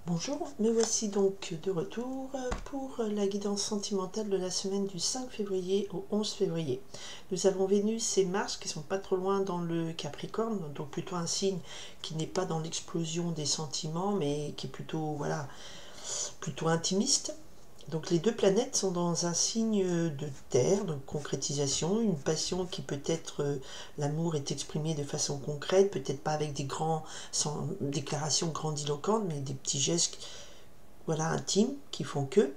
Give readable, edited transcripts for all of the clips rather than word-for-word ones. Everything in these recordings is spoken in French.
Bonjour, me voici donc de retour pour la guidance sentimentale de la semaine du 5 février au 11 février. Nous avons Vénus et Mars qui sont pas trop loin dans le Capricorne, donc plutôt un signe qui n'est pas dans l'explosion des sentiments, mais qui est plutôt, voilà, plutôt intimiste. Donc les deux planètes sont dans un signe de terre, donc concrétisation, une passion qui peut-être, l'amour est exprimé de façon concrète, peut-être pas avec des grands sans déclarations grandiloquentes, mais des petits gestes, voilà, intimes qui font que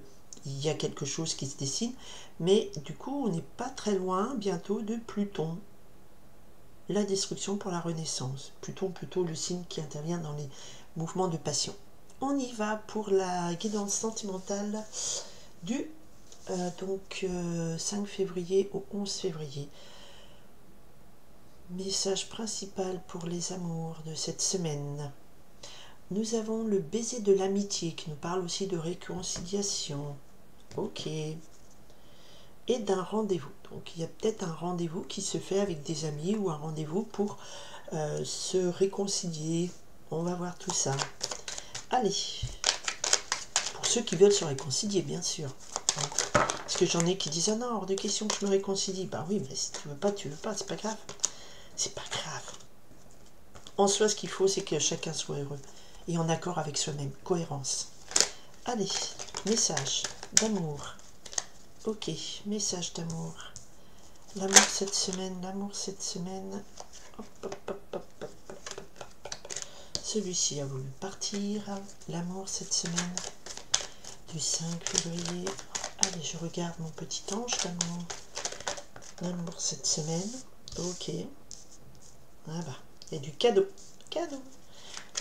il y a quelque chose qui se dessine. Mais du coup, on n'est pas très loin bientôt de Pluton, la destruction pour la renaissance. Pluton, plutôt le signe qui intervient dans les mouvements de passion. On y va pour la guidance sentimentale du 5 février au 11 février. Message principal pour les amours de cette semaine. Nous avons le baiser de l'amitié qui nous parle aussi de réconciliation. Ok. Et d'un rendez-vous. Donc il y a peut-être un rendez-vous qui se fait avec des amis ou un rendez-vous pour se réconcilier. On va voir tout ça. Allez. Pour ceux qui veulent se réconcilier, bien sûr. Parce que j'en ai qui disent « Ah non, hors de question que je me réconcilie. » Bah oui, mais si tu veux pas, c'est pas grave. C'est pas grave. En soi, ce qu'il faut, c'est que chacun soit heureux et en accord avec soi-même. Cohérence. Allez, message d'amour. Ok, message d'amour. L'amour cette semaine, l'amour cette semaine. Hop, hop, hop, hop, hop, hop, hop. Celui-ci a voulu partir. L'amour cette semaine du 5 février. Allez, je regarde mon petit ange d'amour. L'amour cette semaine. Ok. Ah bah, il y a du cadeau. Cadeau.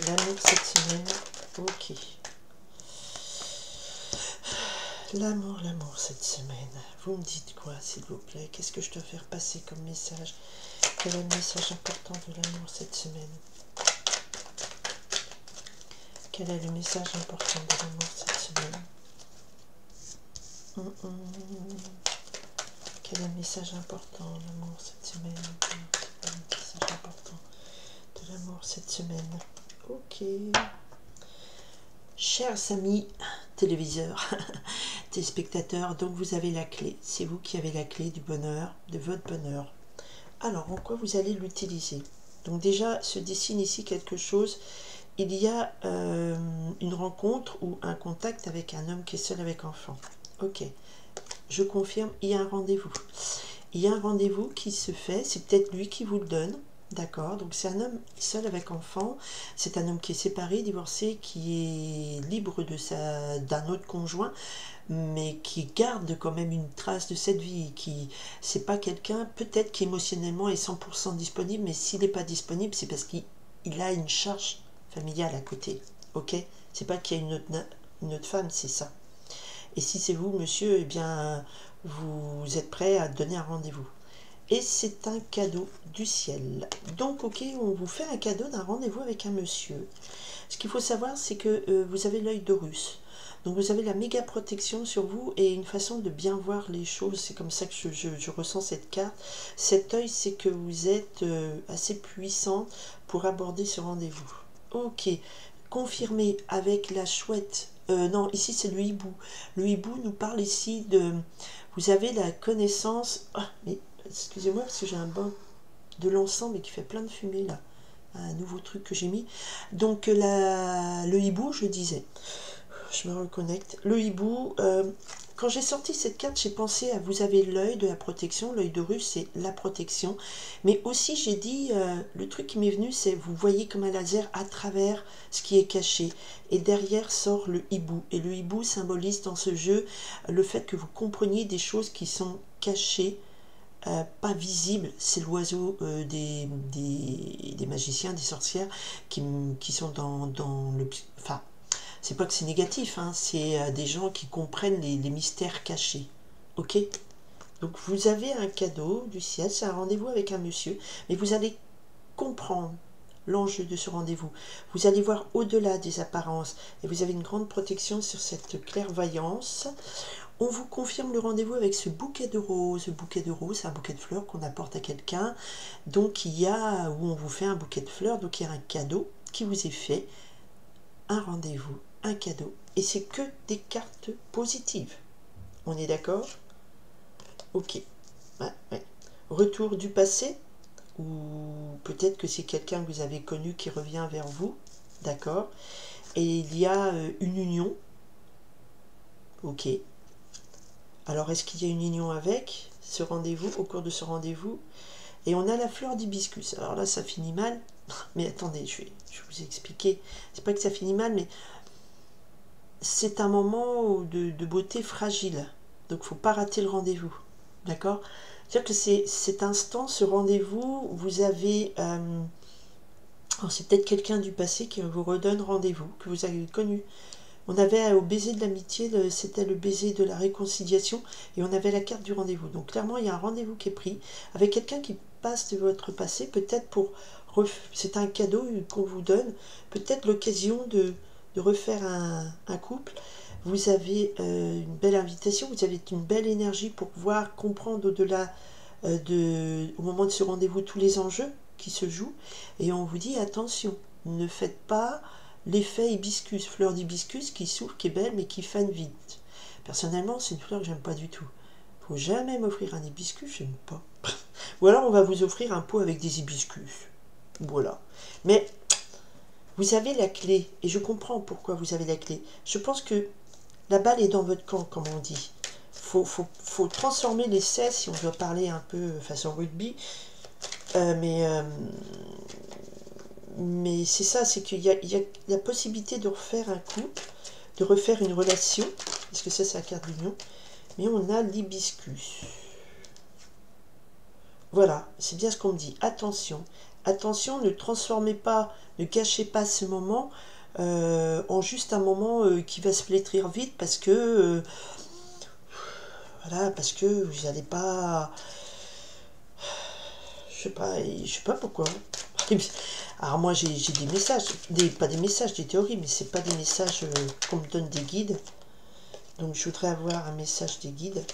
L'amour cette semaine. Ok. L'amour cette semaine. Vous me dites quoi, s'il vous plaît? Qu'est-ce que je dois faire passer comme message? Quel est le message important de l'amour cette semaine? Quel est le message important de l'amour cette semaine? Quel est le message important de l'amour cette semaine? Quel est le message important de l'amour cette semaine? Ok. Chers amis téléviseurs, téléspectateurs, donc vous avez la clé. C'est vous qui avez la clé du bonheur, de votre bonheur. Alors, en quoi vous allez l'utiliser? Donc déjà, se dessine ici quelque chose. Il y a une rencontre ou un contact avec un homme qui est seul avec enfant. Ok, je confirme, il y a un rendez-vous. Il y a un rendez-vous qui se fait, c'est peut-être lui qui vous le donne. D'accord, donc c'est un homme seul avec enfant, c'est un homme qui est séparé, divorcé, qui est libre d'un autre conjoint, mais qui garde quand même une trace de cette vie, qui c'est pas quelqu'un peut-être qui émotionnellement est 100% disponible, mais s'il n'est pas disponible, c'est parce qu'il a une charge familiale à côté, ok? C'est pas qu'il y a une autre femme, c'est ça. Et si c'est vous, monsieur, eh bien, vous êtes prêt à donner un rendez-vous. Et c'est un cadeau du ciel. Donc, ok, on vous fait un cadeau d'un rendez-vous avec un monsieur. Ce qu'il faut savoir, c'est que vous avez l'œil d'Horus. Donc, vous avez la méga protection sur vous et une façon de bien voir les choses. C'est comme ça que je ressens cette carte. Cet œil, c'est que vous êtes assez puissant pour aborder ce rendez-vous. Ok, confirmé avec la chouette. Non, ici, c'est le hibou. Le hibou nous parle ici de... Vous avez la connaissance... Ah, mais excusez-moi, parce que j'ai un bain de l'encens, mais qui fait plein de fumée, là. Un nouveau truc que j'ai mis. Donc, le hibou, je disais. Je me reconnecte. Le hibou, quand j'ai sorti cette carte, j'ai pensé à vous avez l'œil de la protection. L'œil d'Horus, c'est la protection. Mais aussi, j'ai dit, le truc qui m'est venu, c'est vous voyez comme un laser à travers ce qui est caché. Et derrière sort le hibou. Et le hibou symbolise dans ce jeu le fait que vous compreniez des choses qui sont cachées, pas visible, c'est l'oiseau des magiciens, des sorcières qui sont dans le... Enfin, c'est pas que c'est négatif, hein, c'est des gens qui comprennent les mystères cachés. Ok? Donc vous avez un cadeau du ciel, c'est un rendez-vous avec un monsieur, mais vous allez comprendre l'enjeu de ce rendez-vous. Vous allez voir au-delà des apparences et vous avez une grande protection sur cette clairvoyance. On vous confirme le rendez-vous avec ce bouquet de roses. Le bouquet de roses, c'est un bouquet de fleurs qu'on apporte à quelqu'un. Donc il y a, où on vous fait un bouquet de fleurs, donc il y a un cadeau qui vous est fait, un rendez-vous un cadeau. Et c'est que des cartes positives. On est d'accord? Ok. Ouais, ouais. Retour du passé, ou peut-être que c'est quelqu'un que vous avez connu qui revient vers vous. D'accord? Et il y a une union. Ok. Alors, est-ce qu'il y a une union avec ce rendez-vous, au cours de ce rendez-vous? Et on a la fleur d'hibiscus. Alors là, ça finit mal. Mais attendez, je vais vous expliquer. C'est pas que ça finit mal, mais c'est un moment de beauté fragile. Donc, il ne faut pas rater le rendez-vous. D'accord? C'est-à-dire que cet instant, ce rendez-vous, vous avez... c'est peut-être quelqu'un du passé qui vous redonne rendez-vous, que vous avez connu. On avait au baiser de l'amitié, c'était le baiser de la réconciliation, et on avait la carte du rendez-vous. Donc clairement, il y a un rendez-vous qui est pris avec quelqu'un qui passe de votre passé, peut-être pour... C'est un cadeau qu'on vous donne, peut-être l'occasion de refaire un couple. Vous avez une belle invitation, vous avez une belle énergie pour pouvoir comprendre au-delà au moment de ce rendez-vous tous les enjeux qui se jouent. Et on vous dit, attention, ne faites pas l'effet hibiscus, fleur d'hibiscus qui s'ouvre, qui est belle, mais qui fane vite. Personnellement, c'est une fleur que j'aime pas du tout. Faut jamais m'offrir un hibiscus, j'aime pas. Ou alors on va vous offrir un pot avec des hibiscus. Voilà. Mais vous avez la clé, et je comprends pourquoi vous avez la clé. Je pense que la balle est dans votre camp, comme on dit. Faut transformer l'essai, si on doit parler un peu façon rugby. Mais c'est ça, c'est qu'il y a la possibilité de refaire un couple, de refaire une relation, parce que ça c'est la carte d'union, mais on a l'hibiscus. Voilà, c'est bien ce qu'on me dit. Attention, attention, ne transformez pas, ne gâchez pas ce moment en juste un moment qui va se flétrir vite parce que voilà, parce que vous n'allez pas, je sais pas pourquoi. Alors moi j'ai des messages, pas des messages, des théories, mais c'est pas des messages qu'on me donne des guides. Donc je voudrais avoir un message des guides.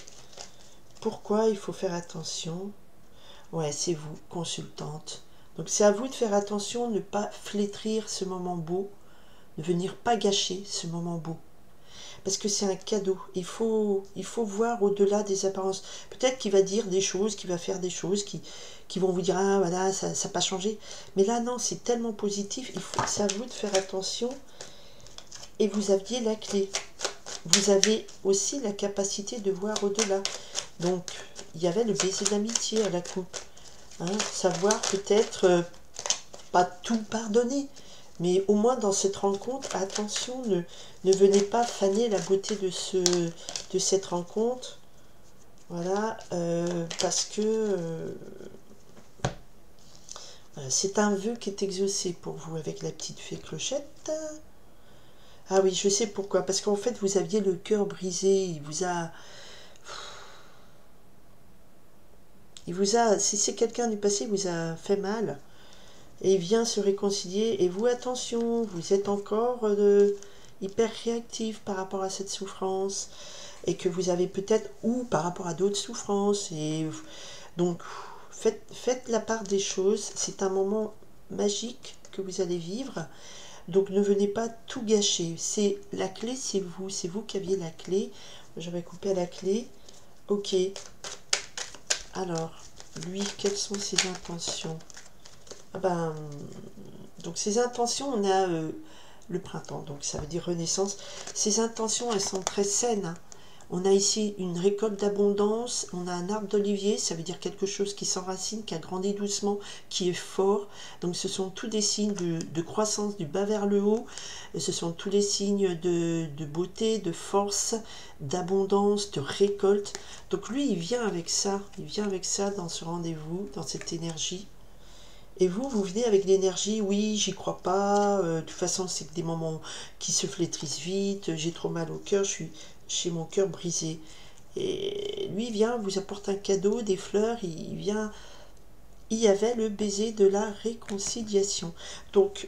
Pourquoi il faut faire attention? Ouais, c'est vous, consultante. Donc c'est à vous de faire attention, ne pas flétrir ce moment beau, ne venir pas gâcher ce moment beau. Parce que c'est un cadeau. Il faut voir au-delà des apparences. Peut-être qu'il va dire des choses, qu'il va faire des choses qui vont vous dire « Ah, voilà, ça n'a pas changé. » Mais là, non, c'est tellement positif. C'est à vous de faire attention. Et vous aviez la clé. Vous avez aussi la capacité de voir au-delà. Donc, il y avait le baiser d'amitié à la coupe. Hein, savoir peut-être pas tout pardonner. Mais au moins dans cette rencontre, attention, ne venez pas faner la beauté de cette rencontre. Voilà, parce que c'est un vœu qui est exaucé pour vous avec la petite fée Clochette. Ah oui, je sais pourquoi. Parce qu'en fait, vous aviez le cœur brisé. Si c'est quelqu'un du passé, il vous a fait mal. Et il vient se réconcilier. Et vous, attention, vous êtes encore hyper réactif par rapport à cette souffrance. Et que vous avez peut-être, ou par rapport à d'autres souffrances. Et donc, faites la part des choses. C'est un moment magique que vous allez vivre. Donc, ne venez pas tout gâcher. C'est la clé, c'est vous qui aviez la clé. J'avais coupé à la clé. Ok. Alors, lui, quelles sont ses intentions? Donc ses intentions, on a le printemps, donc ça veut dire renaissance. Ses intentions, elles sont très saines. Hein. On a ici une récolte d'abondance, on a un arbre d'olivier, ça veut dire quelque chose qui s'enracine, qui a grandi doucement, qui est fort. Donc ce sont tous des signes de croissance du bas vers le haut, ce sont tous les signes de beauté, de force, d'abondance, de récolte. Donc lui, il vient avec ça dans ce rendez-vous, dans cette énergie. Et vous venez avec l'énergie, oui, j'y crois pas, de toute façon, c'est des moments qui se flétrissent vite, j'ai trop mal au cœur, j'ai mon cœur brisé. Et lui, il vient, vous apporte un cadeau, des fleurs, il vient, il y avait le baiser de la réconciliation. Donc,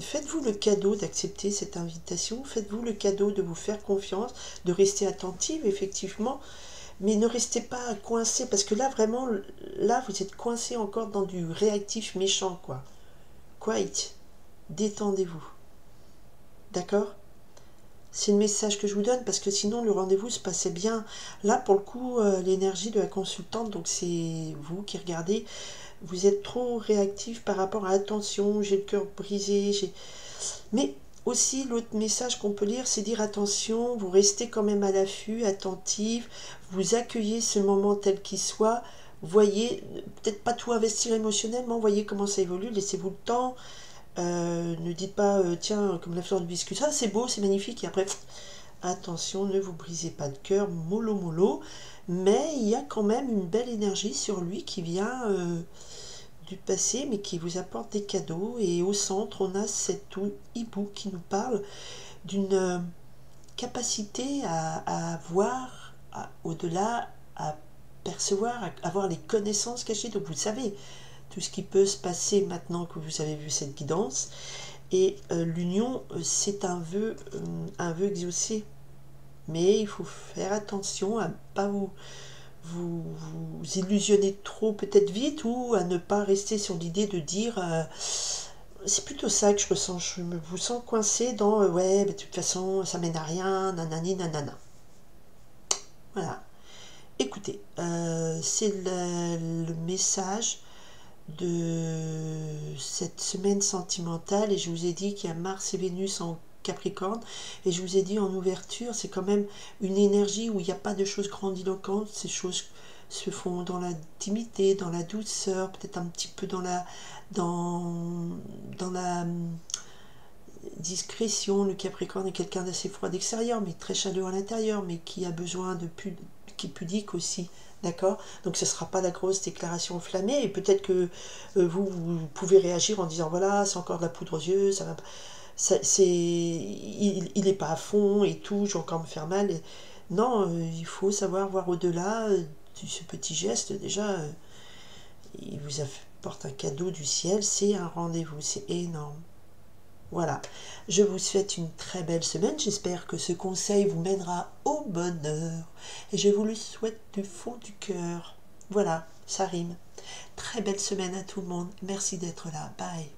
faites-vous le cadeau d'accepter cette invitation, faites-vous le cadeau de vous faire confiance, de rester attentive, effectivement, mais ne restez pas coincé, parce que là, vraiment, là, vous êtes coincé encore dans du réactif méchant, quoi. Quiet, détendez-vous. D'accord? C'est le message que je vous donne, parce que sinon le rendez-vous se passait bien. Là, pour le coup, l'énergie de la consultante, donc c'est vous qui regardez, vous êtes trop réactif par rapport à attention, j'ai le cœur brisé, mais aussi, l'autre message qu'on peut lire, c'est dire attention, vous restez quand même à l'affût, attentif, vous accueillez ce moment tel qu'il soit, voyez, peut-être pas tout investir émotionnellement, voyez comment ça évolue, laissez-vous le temps, ne dites pas, tiens, comme la fleur du biscuit, ça c'est beau, c'est magnifique, et après, attention, ne vous brisez pas le cœur, mollo mollo, mais il y a quand même une belle énergie sur lui qui vient du passé, mais qui vous apporte des cadeaux. Et au centre, on a cet hibou qui nous parle d'une capacité à voir au-delà, à percevoir, à avoir les connaissances cachées. Donc vous savez tout ce qui peut se passer maintenant que vous avez vu cette guidance. Et l'union, c'est un vœu exaucé. Mais il faut faire attention à ne pas vous illusionner trop peut-être vite, ou à ne pas rester sur l'idée de dire c'est plutôt ça que je ressens, je me vous sens coincé dans ouais mais de toute façon ça mène à rien, nanani nanana. Voilà, écoutez, c'est le message de cette semaine sentimentale, et je vous ai dit qu'il y a Mars et Vénus en Capricorne, et je vous ai dit en ouverture, c'est quand même une énergie où il n'y a pas de choses grandiloquentes, ces choses se font dans l'intimité, dans la douceur, peut-être un petit peu dans la discrétion. Le Capricorne est quelqu'un d'assez froid d'extérieur, mais très chaleureux à l'intérieur, mais qui a besoin qui est pudique aussi. D'accord? Donc ce ne sera pas la grosse déclaration enflammée, et peut-être que vous pouvez réagir en disant voilà, c'est encore de la poudre aux yeux, ça va pas. Il n'est pas à fond et tout, je vais encore me faire mal. Non, il faut savoir voir au-delà de ce petit geste. Déjà, il vous apporte un cadeau du ciel, c'est un rendez-vous, c'est énorme. Voilà, je vous souhaite une très belle semaine, j'espère que ce conseil vous mènera au bonheur, et je vous le souhaite du fond du cœur. Voilà, ça rime. Très belle semaine à tout le monde, merci d'être là, bye.